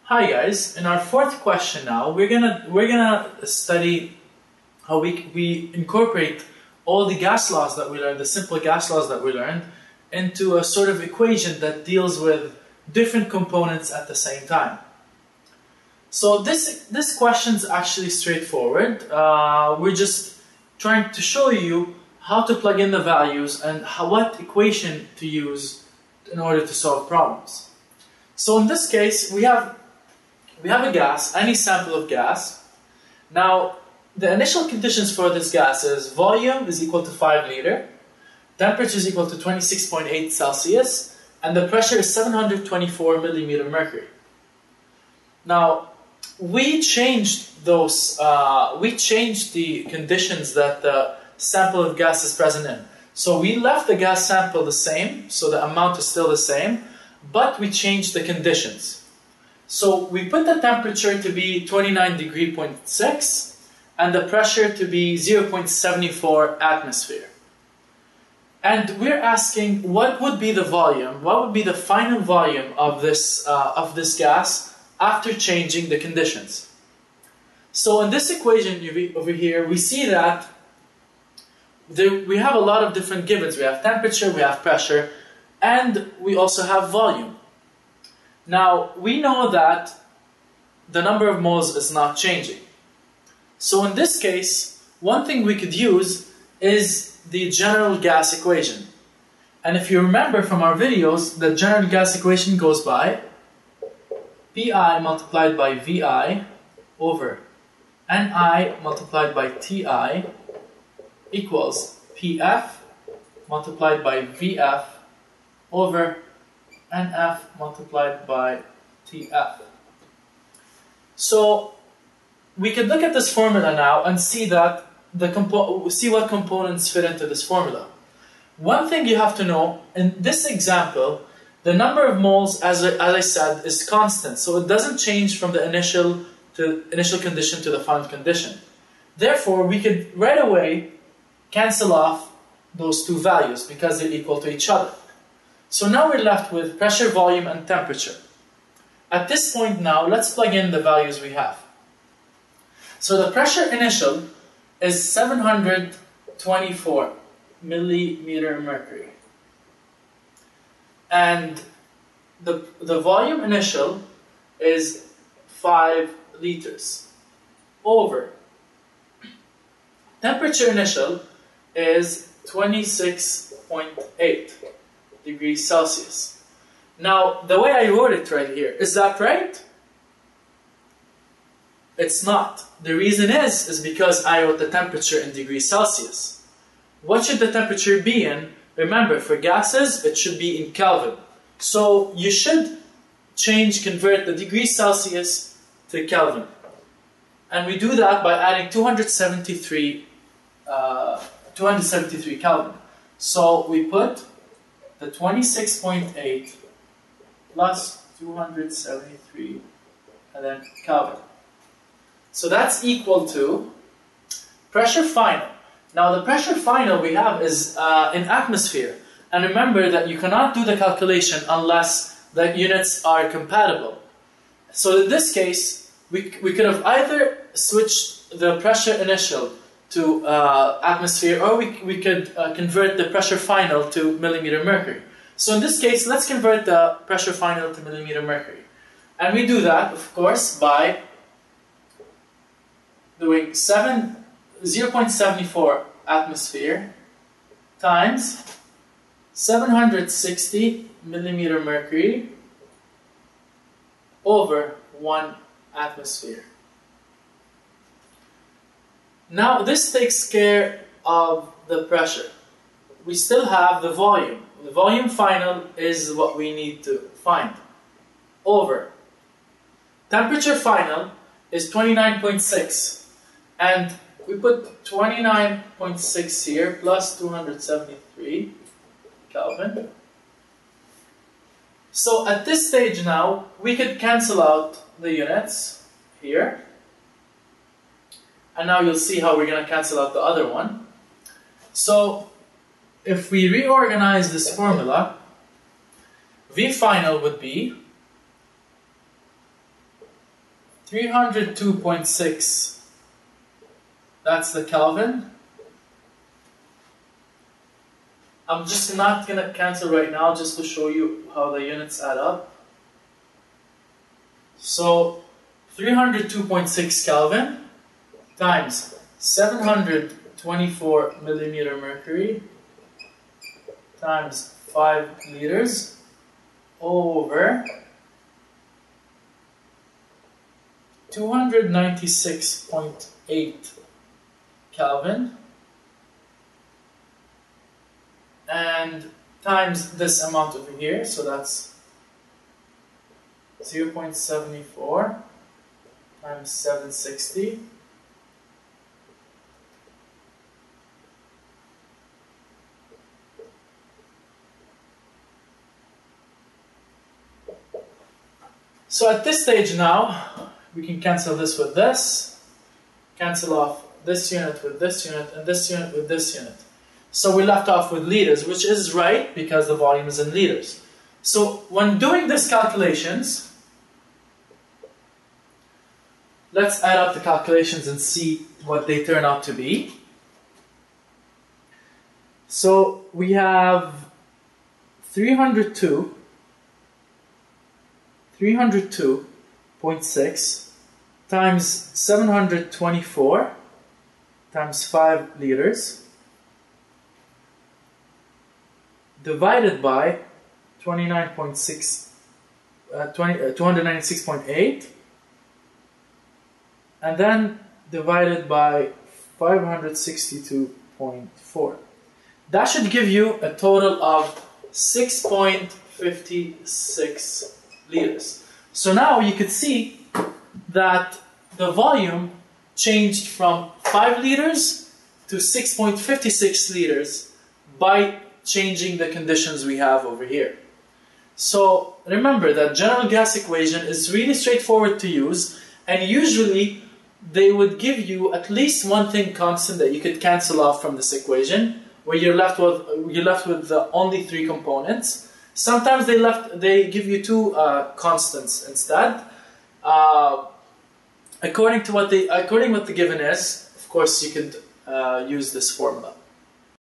Hi guys, in our fourth question now, we're gonna study how we incorporate all the gas laws that we learned, the simple gas laws that we learned, into a sort of equation that deals with different components at the same time. So this question's actually straightforward. We're just trying to show you how to plug in the values and what equation to use in order to solve problems. So in this case, we have a gas, any sample of gas. Now, the initial conditions for this gas is volume is equal to 5 liter, temperature is equal to 26.8 Celsius, and the pressure is 724 millimeter mercury. Now, we changed the conditions that the sample of gas is present in. So we left the gas sample the same, so the amount is still the same, but we changed the conditions. So we put the temperature to be 29°.6 and the pressure to be 0.74 atmosphere. And we're asking what would be the volume, what would be the final volume of this gas after changing the conditions. So in this equation over here, we see that we have a lot of different givens. We have temperature, we have pressure, and we also have volume. Now, we know that the number of moles is not changing. So in this case, one thing we could use is the general gas equation. And if you remember from our videos, the general gas equation goes by Pi multiplied by Vi over Ni multiplied by Ti equals Pf multiplied by Vf over Nf multiplied by Tf. So we could look at this formula now and see that see what components fit into this formula. One thing you have to know, in this example, the number of moles, as I said, is constant, so it doesn't change from the initial condition to the final condition. Therefore, we could right away cancel off those two values because they're equal to each other. So now we're left with pressure, volume, and temperature. At this point now, let's plug in the values we have. So the pressure initial is 724 millimeter mercury. And the volume initial is 5 liters over temperature initial is 26.8 degrees Celsius. Now, the way I wrote it right here, is that right? It's not. The reason is because I wrote the temperature in degrees Celsius. What should the temperature be in? Remember, for gases, it should be in Kelvin. So you should convert the degrees Celsius to Kelvin. And we do that by adding 273 Kelvin. So we put the 26.8 plus 273 and then Kelvin. So that's equal to pressure final. Now the pressure final we have is in atmosphere. And remember that you cannot do the calculation unless the units are compatible. So in this case, we could have either switched the pressure initial to atmosphere, or we could convert the pressure final to millimeter mercury. So in this case, let's convert the pressure final to millimeter mercury. And we do that, of course, by doing 0.74 atmosphere times 760 millimeter mercury over 1 atmosphere. Now this takes care of the pressure. We still have the volume. The volume final is what we need to find. Over temperature final is 29.6. And we put 29.6 here plus 273 Kelvin. So at this stage now, we could cancel out the units here. And now you'll see how we're going to cancel out the other one. So if we reorganize this formula, V final would be 302.6, that's the Kelvin. I'm just not going to cancel right now just to show you how the units add up. So 302.6 Kelvin times 724 millimeter mercury times 5 liters over 296.8 Kelvin and times this amount over here, so that's 0.74 times 760. So at this stage now, we can cancel this with this, cancel off this unit with this unit, and this unit with this unit. So we left off with liters, which is right because the volume is in liters. So when doing these calculations, let's add up the calculations and see what they turn out to be. So we have 302.6 times 724 times 5 liters divided by 296.8 and then divided by 562.4. That should give you a total of 6.56 liters. So now you could see that the volume changed from 5 liters to 6.56 liters by changing the conditions we have over here. So remember that general gas equation is really straightforward to use, and usually they would give you at least one thing constant that you could cancel off from this equation, where you're left with the only 3 components. Sometimes they give you 2 constants instead. According to what the given is, of course you could use this formula.